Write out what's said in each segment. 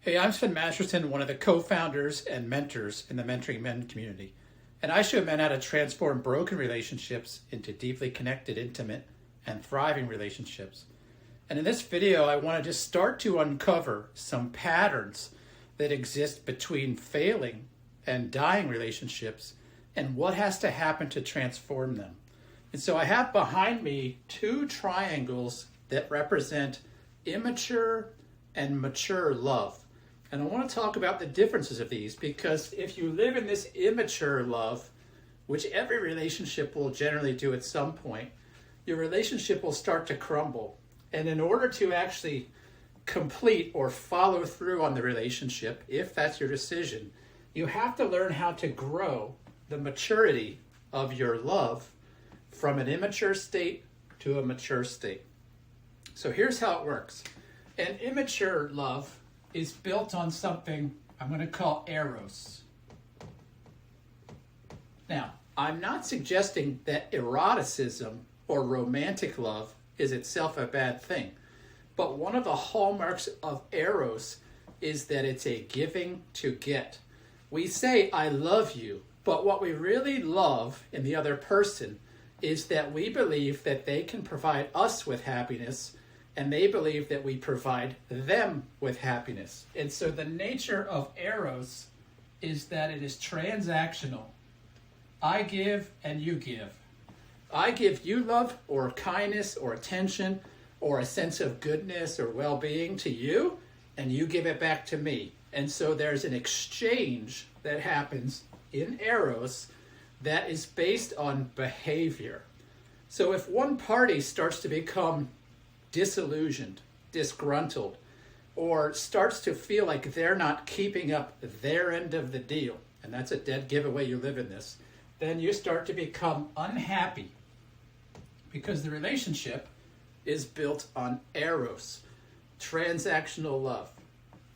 Hey, I'm Sven Masterson, one of the co-founders and mentors in the Mentoring Men community. And I show men how to transform broken relationships into deeply connected, intimate, and thriving relationships. And in this video, I want to just start to uncover some patterns that exist between failing and dying relationships and what has to happen to transform them. And so I have behind me two triangles that represent immature and mature love. And I want to talk about the differences of these, because if you live in this immature love, which every relationship will generally do at some point, your relationship will start to crumble. And in order to actually complete or follow through on the relationship, if that's your decision, you have to learn how to grow the maturity of your love from an immature state to a mature state. So here's how it works. An immature love is built on something I'm going to call eros. Now, I'm not suggesting that eroticism or romantic love is itself a bad thing, but one of the hallmarks of eros is that it's a giving to get. We say, I love you, but what we really love in the other person is that we believe that they can provide us with happiness, and they believe that we provide them with happiness. And so the nature of eros is that it is transactional. I give and you give. I give you love or kindness or attention or a sense of goodness or well-being to you, and you give it back to me. And so there's an exchange that happens in eros that is based on behavior. So if one party starts to become disillusioned, disgruntled, or starts to feel like they're not keeping up their end of the deal, and that's a dead giveaway you live in this, then you start to become unhappy because the relationship is built on eros, transactional love.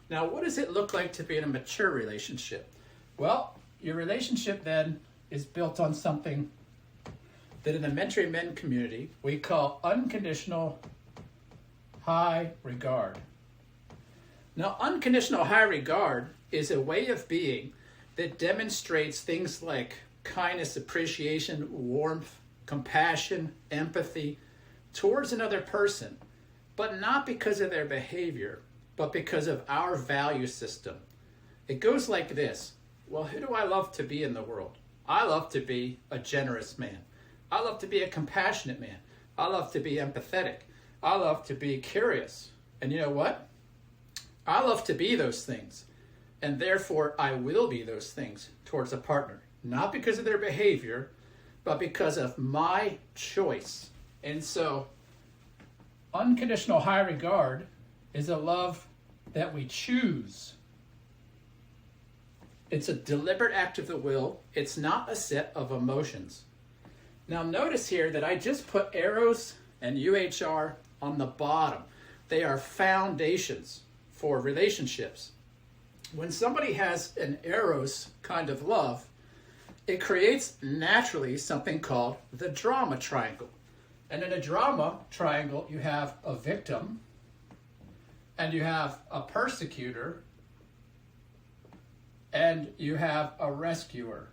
Now, what does it look like to be in a mature relationship? Well, your relationship then is built on something that in the Mentoring Men community we call unconditional high regard. Now, unconditional high regard is a way of being that demonstrates things like kindness, appreciation, warmth, compassion, empathy towards another person, but not because of their behavior, but because of our value system. It goes like this. Well, who do I love to be in the world? I love to be a generous man. I love to be a compassionate man. I love to be empathetic. I love to be curious. And you know what? I love to be those things. And therefore, I will be those things towards a partner. Not because of their behavior, but because of my choice. And so, unconditional high regard is a love that we choose. It's a deliberate act of the will. It's not a set of emotions. Now notice here that I just put eros and UHR on the bottom. They are foundations for relationships. When somebody has an eros kind of love, it creates naturally something called the drama triangle. And in a drama triangle, you have a victim, and you have a persecutor, and you have a rescuer.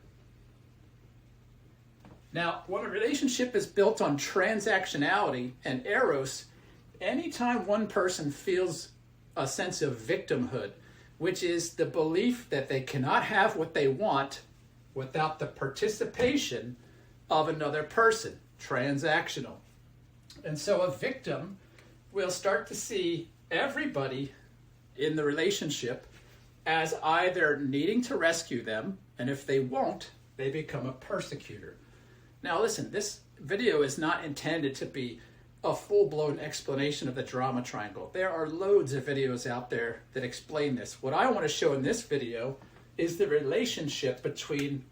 Now, when a relationship is built on transactionality and eros, anytime one person feels a sense of victimhood, which is the belief that they cannot have what they want without the participation of another person, transactional. And so a victim will start to see everybody in the relationship as either needing to rescue them, and if they won't, they become a persecutor. Now listen, this video is not intended to be a full-blown explanation of the drama triangle. There are loads of videos out there that explain this. What I want to show in this video is the relationship between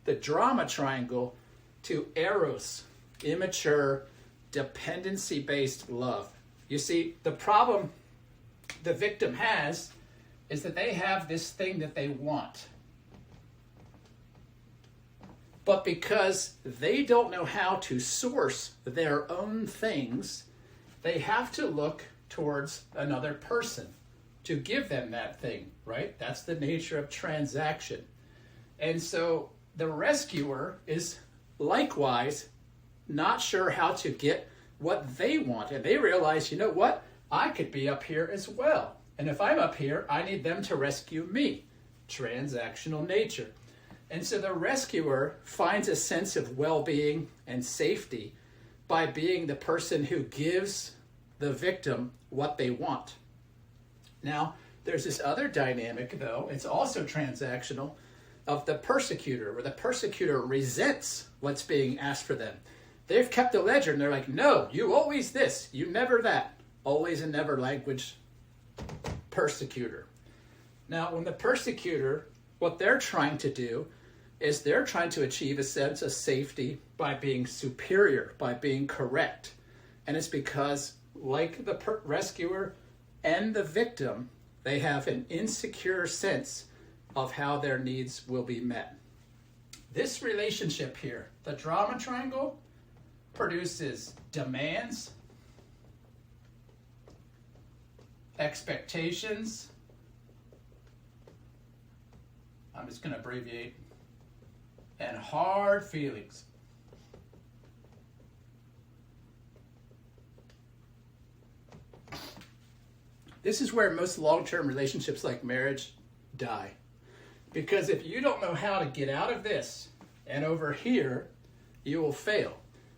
the drama triangle to eros, immature, dependency-based love. You see, the problem the victim has is that they have this thing that they want. But because they don't know how to source their own things, they have to look towards another person to give them that thing, right? That's the nature of transaction. And so the rescuer is likewise not sure how to get what they want. And they realize, you know what? I could be up here as well. And if I'm up here, I need them to rescue me. Transactional nature. And so the rescuer finds a sense of well-being and safety by being the person who gives the victim what they want. Now, there's this other dynamic, though, it's also transactional, of the persecutor, where the persecutor resents what's being asked for them. They've kept a ledger, and they're like, no, you always this, you never that. Always and never language, persecutor. Now, when the persecutor, what they're trying to do is they're trying to achieve a sense of safety by being superior, by being correct. And it's because, like the rescuer and the victim, they have an insecure sense of how their needs will be met. This relationship here, the drama triangle, produces demands, expectations, I'm just going to abbreviate, and hard feelings. This is where most long-term relationships like marriage die. Because if you don't know how to get out of this and over here, you will fail.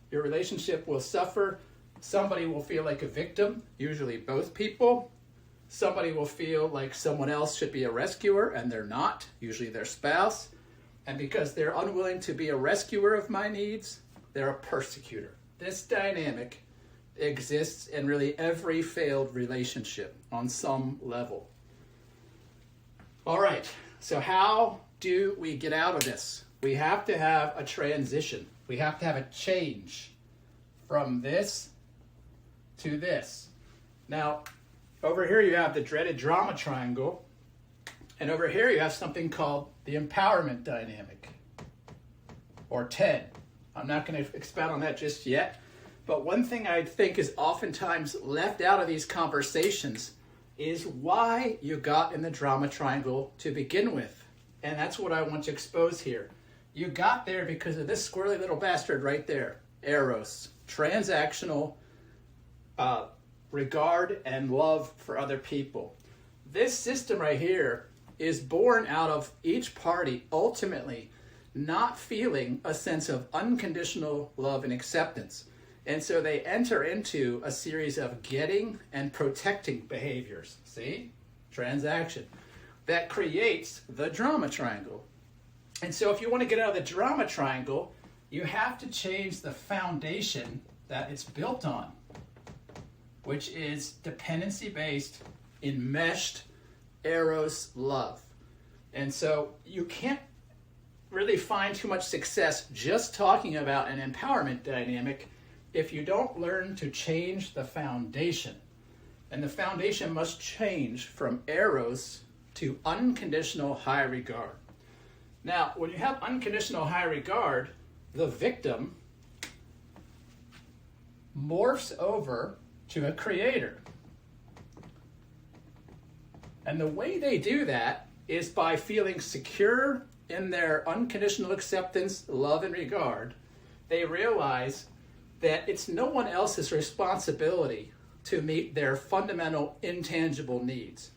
Your relationship will suffer. Somebody will feel like a victim, usually both people. Somebody will feel like someone else should be a rescuer, and they're not, usually their spouse. And because they're unwilling to be a rescuer of my needs, they're a persecutor. This dynamic exists in really every failed relationship on some level. All right, so how do we get out of this? We have to have a transition. We have to have a change from this to this. Now, over here you have the dreaded drama triangle, and over here you have something called the empowerment dynamic, or 10. I'm not going to expound on that just yet, but one thing I think is oftentimes left out of these conversations is why you got in the drama triangle to begin with. And that's what I want to expose here. You got there because of this squirrely little bastard right there, eros, transactional regard and love for other people. This system right here is born out of each party ultimately not feeling a sense of unconditional love and acceptance. And so they enter into a series of getting and protecting behaviors. See? Transaction. That creates the drama triangle. And so if you want to get out of the drama triangle, you have to change the foundation that it's built on, which is dependency-based, enmeshed, eros love. And so you can't really find too much success just talking about an empowerment dynamic if you don't learn to change the foundation. And the foundation must change from eros to unconditional high regard. Now, when you have unconditional high regard, the victim morphs over to a creator. And the way they do that is by feeling secure in their unconditional acceptance, love, and regard. They realize that it's no one else's responsibility to meet their fundamental intangible needs,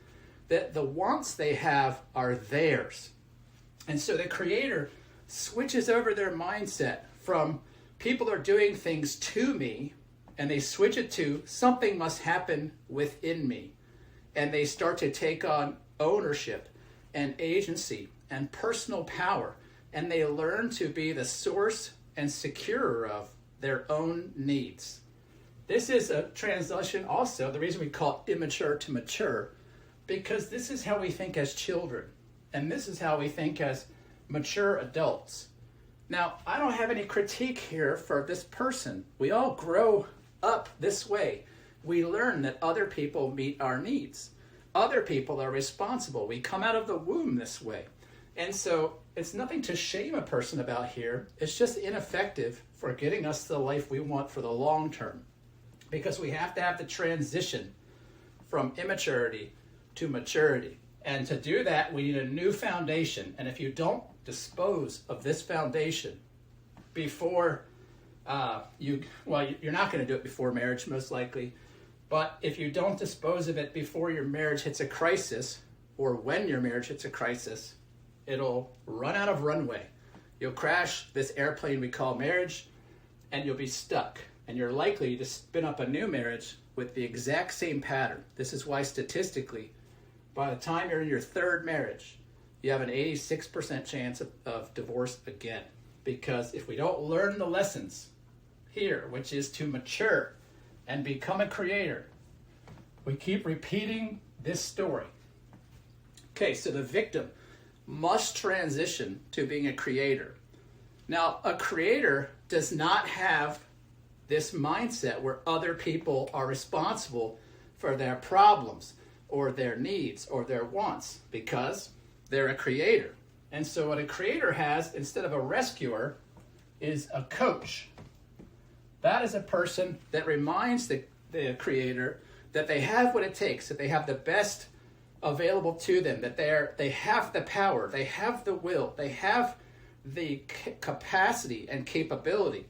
that the wants they have are theirs. And so the creator switches over their mindset from people are doing things to me, and they switch it to something must happen within me. And they start to take on ownership and agency and personal power, and they learn to be the source and securer of their own needs. This is a transition also, the reason we call it immature to mature, because this is how we think as children, and this is how we think as mature adults. Now, I don't have any critique here for this person. We all grow up this way. We learn that other people meet our needs. Other people are responsible. We come out of the womb this way. And so it's nothing to shame a person about here. It's just ineffective for getting us the life we want for the long term. Because we have to have the transition from immaturity to maturity. And to do that, we need a new foundation. And if you don't dispose of this foundation before you're not going to do it before marriage, most likely. But if you don't dispose of it before your marriage hits a crisis, or when your marriage hits a crisis, it'll run out of runway. You'll crash this airplane we call marriage, and you'll be stuck. And you're likely to spin up a new marriage with the exact same pattern. This is why statistically, by the time you're in your third marriage, you have an 86% chance of divorce again. Because if we don't learn the lessons here, which is to mature and become a creator, we keep repeating this story. Okay, so the victim must transition to being a creator. Now, a creator does not have this mindset where other people are responsible for their problems or their needs or their wants, because they're a creator. And so what a creator has, instead of a rescuer, is a coach. That is a person that reminds the creator that they have what it takes, that they have the best available to them, that they have the power, they have the will, they have the capacity and capability.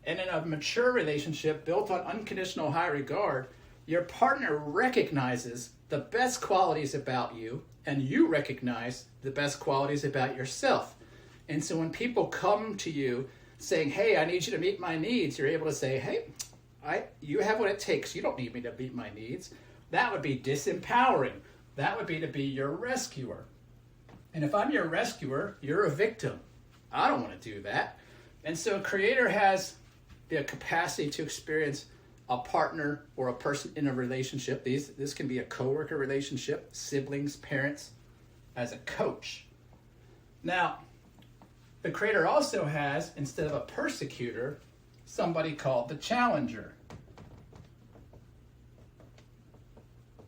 And in a mature relationship built on unconditional high regard, your partner recognizes the best qualities about you, and you recognize the best qualities about yourself. And so when people come to you saying, hey, I need you to meet my needs, you're able to say, hey, you have what it takes. You don't need me to meet my needs. That would be disempowering. That would be to be your rescuer. And if I'm your rescuer, you're a victim. I don't want to do that. And so a creator has the capacity to experience a partner or a person in a relationship. This can be a coworker relationship, siblings, parents, as a coach. Now, the creator also has, instead of a persecutor, somebody called the challenger.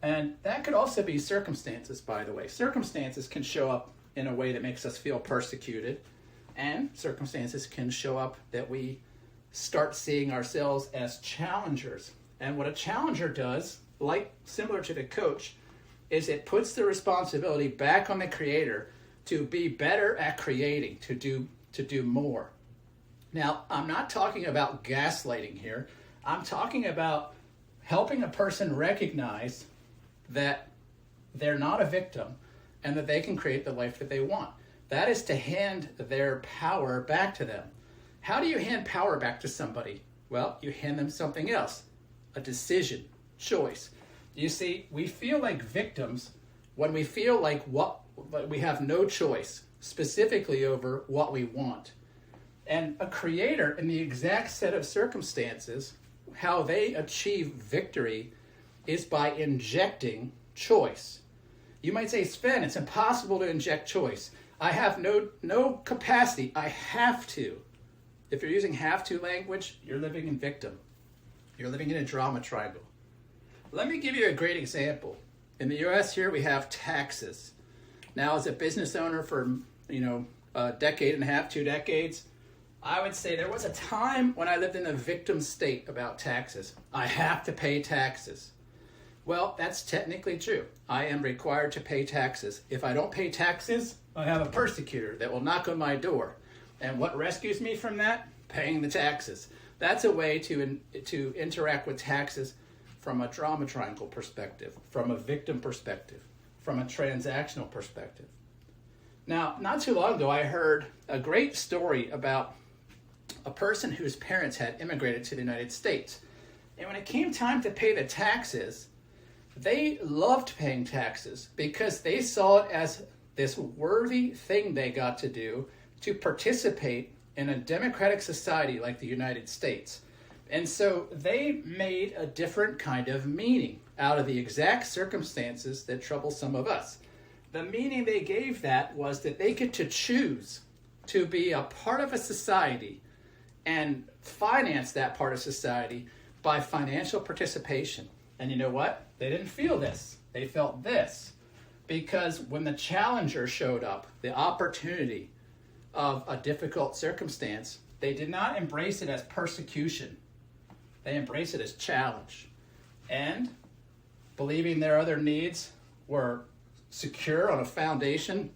And that could also be circumstances, by the way. Circumstances can show up in a way that makes us feel persecuted, and circumstances can show up that we start seeing ourselves as challengers. And what a challenger does, similar to the coach, is it puts the responsibility back on the creator to be better at creating, to do more. Now, I'm not talking about gaslighting here. I'm talking about helping a person recognize that they're not a victim and that they can create the life that they want. That is to hand their power back to them. How do you hand power back to somebody? Well, you hand them something else, a decision, choice. You see, we feel like victims when we feel like we have no choice, specifically over what we want. And a creator, in the exact set of circumstances, how they achieve victory is by injecting choice. You might say, Sven, it's impossible to inject choice. I have no capacity. I have to. If you're using have to language, you're living in victim. You're living in a drama triangle. Let me give you a great example. In the US here, we have taxes. Now, as a business owner for, a decade and a half, 2 decades, I would say there was a time when I lived in a victim state about taxes. I have to pay taxes. Well, that's technically true. I am required to pay taxes. If I don't pay taxes, I have a persecutor that will knock on my door. And what rescues me from that? Paying the taxes. That's a way to interact with taxes from a drama triangle perspective, from a victim perspective, from a transactional perspective. Now, not too long ago, I heard a great story about a person whose parents had immigrated to the United States. And when it came time to pay the taxes, they loved paying taxes because they saw it as this worthy thing they got to do to participate in a democratic society like the United States. And so they made a different kind of meaning out of the exact circumstances that trouble some of us. The meaning they gave that was that they get to choose to be a part of a society and finance that part of society by financial participation. And you know what? They didn't feel this. They felt this. Because when the challenger showed up, the opportunity of a difficult circumstance, they did not embrace it as persecution. They embraced it as challenge. And believing their other needs were secure on a foundation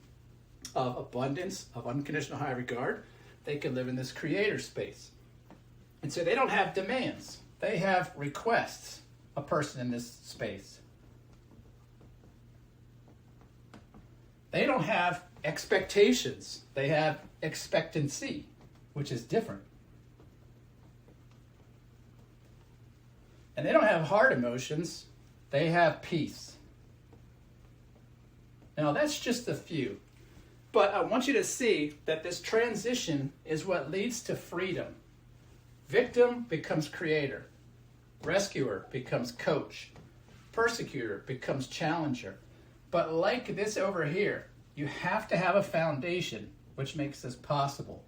of abundance, of unconditional high regard, they can live in this creator space. And so they don't have demands. They have requests, a person in this space. They don't have expectations. They have expectancy, which is different. And they don't have hard emotions. They have peace. Now, that's just a few. But I want you to see that this transition is what leads to freedom. Victim becomes creator. Rescuer becomes coach. Persecutor becomes challenger. But like this over here, you have to have a foundation which makes this possible.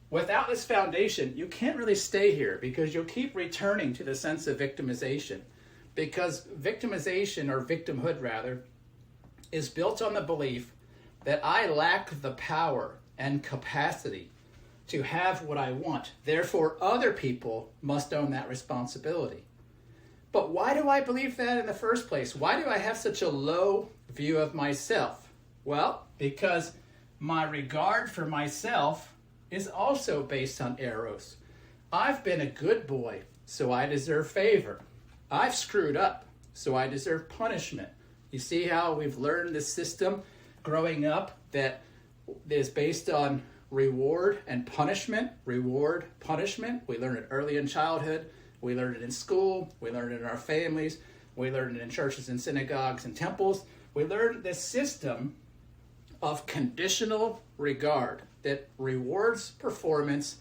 Without this foundation, you can't really stay here because you'll keep returning to the sense of victimization. Because victimization, or victimhood rather, is built on the belief that I lack the power and capacity to have what I want. Therefore, other people must own that responsibility. But why do I believe that in the first place? Why do I have such a low view of myself? Well, because my regard for myself is also based on eros. I've been a good boy, so I deserve favor. I've screwed up, so I deserve punishment. You see how we've learned this system growing up that is based on reward and punishment, reward, punishment. We learn it early in childhood. We learn it in school. We learn it in our families. We learn it in churches and synagogues and temples. We learn this system of conditional regard that rewards performance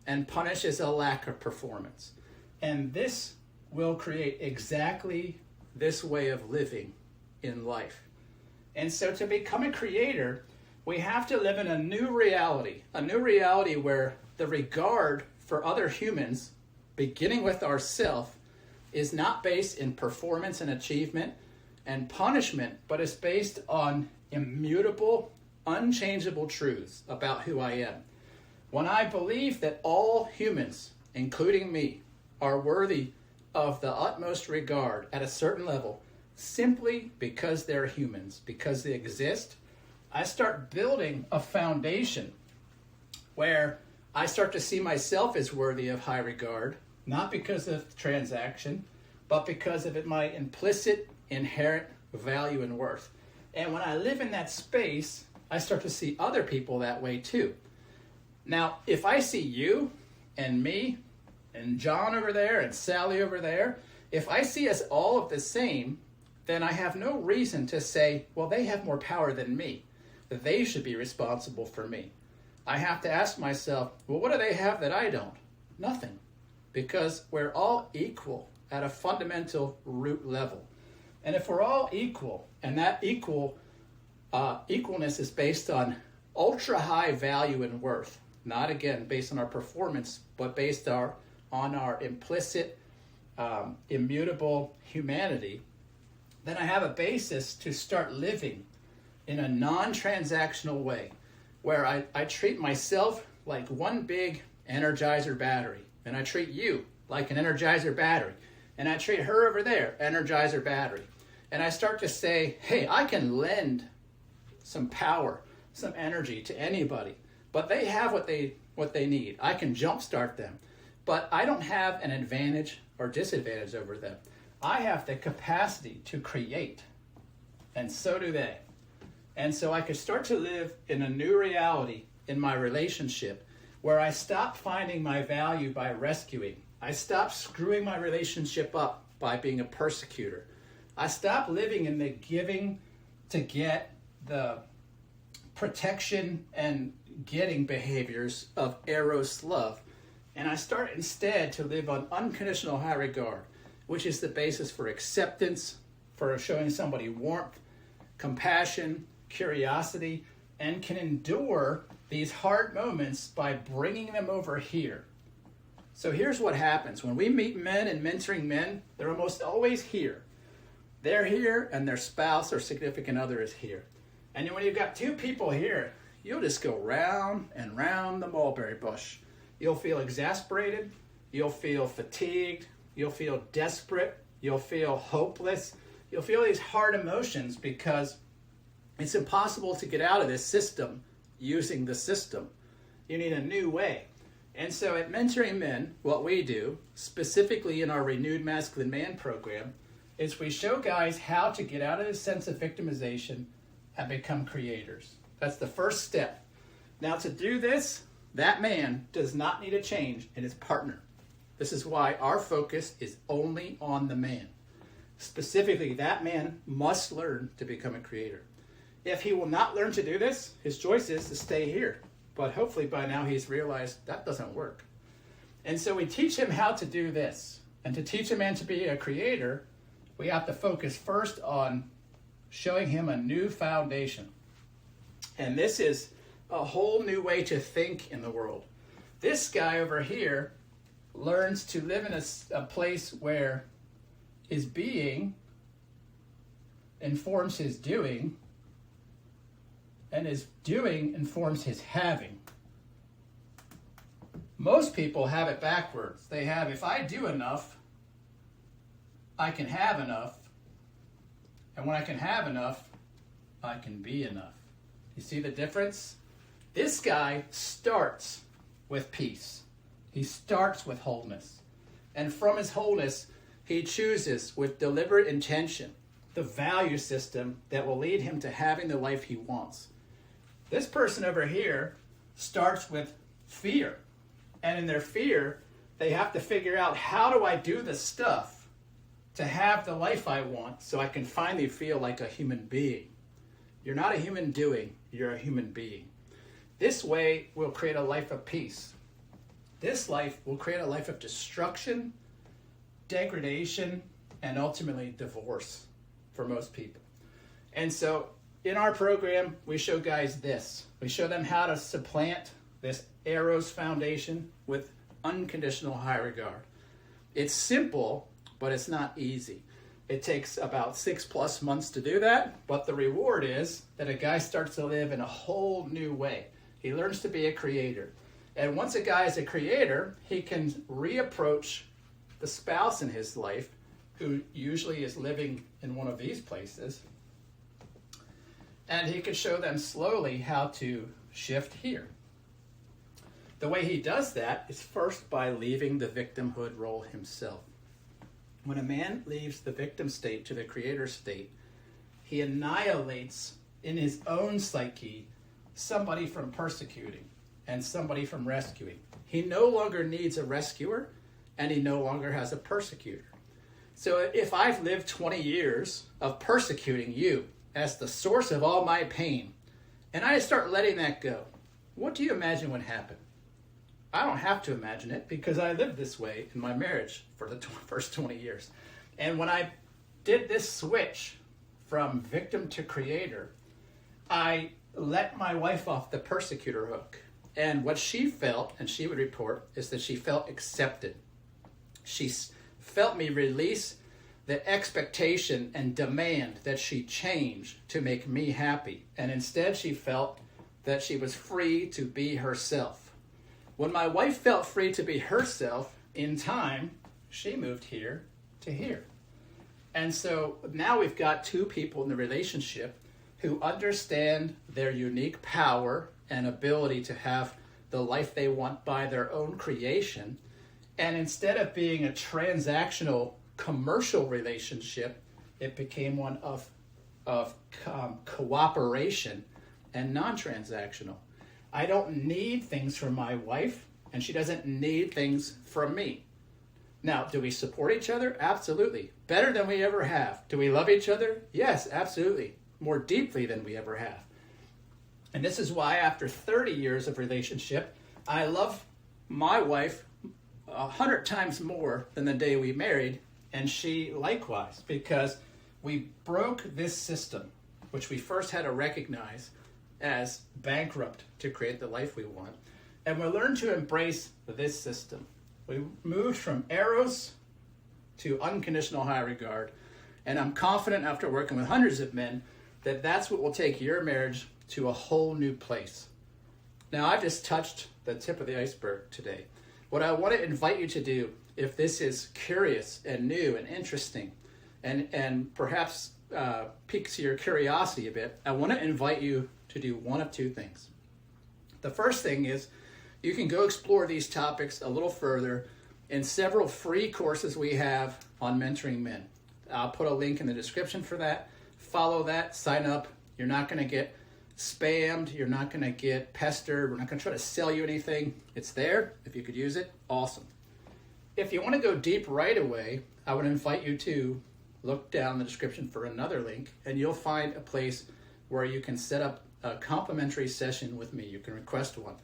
and punishes a lack of performance. And this will create exactly this way of living in life. And so to become a creator, we have to live in a new reality where the regard for other humans, beginning with ourself, is not based in performance and achievement and punishment, but is based on immutable, unchangeable truths about who I am. When I believe that all humans, including me, are worthy of the utmost regard at a certain level, simply because they're humans, because they exist, I start building a foundation where I start to see myself as worthy of high regard, not because of transaction, but because of my implicit, inherent value and worth. And when I live in that space, I start to see other people that way too. Now, if I see you and me and John over there and Sally over there, if I see us all the same, then I have no reason to say, well, they have more power than me, that they should be responsible for me. I have to ask myself, well, what do they have that I don't? Nothing. Because we're all equal at a fundamental root level. And if we're all equal, and that equalness is based on ultra high value and worth, not again based on our performance, but based on our implicit, immutable humanity, then I have a basis to start living in a non-transactional way, where I treat myself like one big Energizer battery, and I treat you like an Energizer battery, and I treat her over there, Energizer battery. And I start to say, hey, I can lend some power, some energy to anybody, but they have what they need. I can jumpstart them, but I don't have an advantage or disadvantage over them. I have the capacity to create, and so do they. And so I could start to live in a new reality in my relationship where I stop finding my value by rescuing. I stop screwing my relationship up by being a persecutor. I stop living in the giving to get the protection and getting behaviors of eros love. And I start instead to live on unconditional high regard, which is the basis for acceptance, for showing somebody warmth, compassion, curiosity, and can endure these hard moments by bringing them over here. So here's what happens. When we meet men and mentoring men, they're almost always here. They're here and their spouse or significant other is here. And when you've got two people here, you'll just go round and round the mulberry bush. You'll feel exasperated. You'll feel fatigued. You'll feel desperate. You'll feel hopeless. you'll feel these hard emotions because it's impossible to get out of this system using the system. You need a new way. And so at Mentoring Men, what we do, specifically in our Renewed Masculine Man program, is we show guys how to get out of this sense of victimization and become creators. That's the first step. Now to do this, that man does not need a change in his partner. This is why our focus is only on the man. Specifically, that man must learn to become a creator. If he will not learn to do this, his choice is to stay here. But hopefully by now he's realized that doesn't work. And so we teach him how to do this. And to teach a man to be a creator, we have to focus first on showing him a new foundation. And this is a whole new way to think in the world. This guy over here learns to live in a place where his being informs his doing, and his doing informs his having. Most people have it backwards. They have, if I do enough, I can have enough. And when I can have enough, I can be enough. You see the difference? This guy starts with peace. He starts with wholeness. And from his wholeness, he chooses with deliberate intention the value system that will lead him to having the life he wants. This person over here starts with fear. And in their fear, they have to figure out, how do I do the stuff to have the life I want so I can finally feel like a human being? You're not a human doing, you're a human being. This way will create a life of peace. This life will create a life of destruction, degradation, and ultimately divorce for most people. And so in our program, we show guys this. We show them how to supplant this eros foundation with unconditional high regard. It's simple, but it's not easy. It takes about 6+ months to do that, but the reward is that a guy starts to live in a whole new way. He learns to be a creator. And once a guy is a creator, he can reapproach the spouse in his life, who usually is living in one of these places, and he can show them slowly how to shift here. The way he does that is first by leaving the victimhood role himself. When a man leaves the victim state to the creator state, he annihilates in his own psyche somebody from persecuting and somebody from rescuing. He no longer needs a rescuer, and he no longer has a persecutor. So if I've lived 20 years of persecuting you as the source of all my pain, and I start letting that go, what do you imagine would happen? I don't have to imagine it, because I lived this way in my marriage for the first 20 years. And when I did this switch from victim to creator, I let my wife off the persecutor hook. And what she felt, and she would report, is that she felt accepted. She felt me release the expectation and demand that she change to make me happy. And instead she felt that she was free to be herself. When my wife felt free to be herself, in time, she moved here to here. And so now we've got two people in the relationship who understand their unique power and ability to have the life they want by their own creation. And instead of being a transactional commercial relationship, it became one of cooperation and non-transactional. I don't need things from my wife, and she doesn't need things from me. Now, do we support each other? Absolutely. Better than we ever have. Do we love each other? Yes, absolutely. More deeply than we ever have. And this is why after 30 years of relationship, I love my wife 100 times more than the day we married, and she likewise, because we broke this system, which we first had to recognize as bankrupt to create the life we want. And we learned to embrace this system. We moved from eros to unconditional high regard. And I'm confident after working with hundreds of men that that's what will take your marriage to a whole new place. Now, I've just touched the tip of the iceberg today. What I want to invite you to do, if this is curious and new and interesting, and perhaps piques your curiosity a bit, I want to invite you to do one of two things. The first thing is you can go explore these topics a little further in several free courses we have on mentoring men. I'll put a link in the description for that. Follow that, sign up. You're not going to get spammed. You're not going to get pestered. We're not going to try to sell you anything. It's there. If you could use it, awesome. If you want to go deep right away, I would invite you to look down the description for another link, and you'll find a place where you can set up a complimentary session with me. You can request one.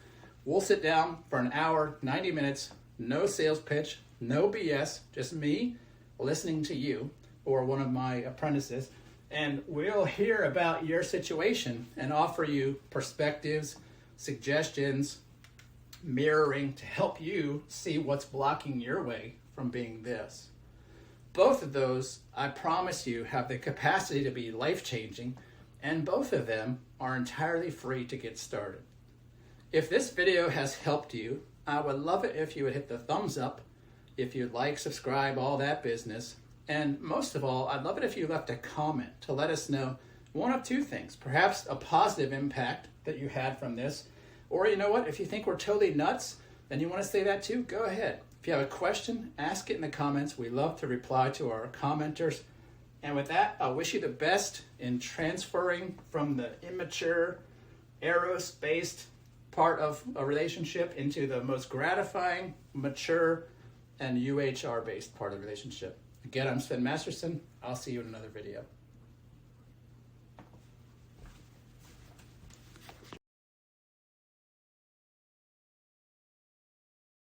We'll sit down for an hour, 90 minutes, no sales pitch, no BS, just me listening to you or one of my apprentices, and we'll hear about your situation and offer you perspectives, suggestions, mirroring to help you see what's blocking your way from being this. Both of those, I promise you, have the capacity to be life-changing, and both of them are entirely free to get started. If this video has helped you, I would love it if you would hit the thumbs up, if you'd like, subscribe, all that business. And most of all, I'd love it if you left a comment to let us know one of two things. Perhaps a positive impact that you had from this, or you know what, if you think we're totally nuts and you want to say that too, go ahead. If you have a question, ask it in the comments. We love to reply to our commenters. And with that, I wish you the best in transferring from the immature, eros-based part of a relationship into the most gratifying, mature, and UHR-based part of the relationship. Again, I'm Sven Masterson. I'll see you in another video.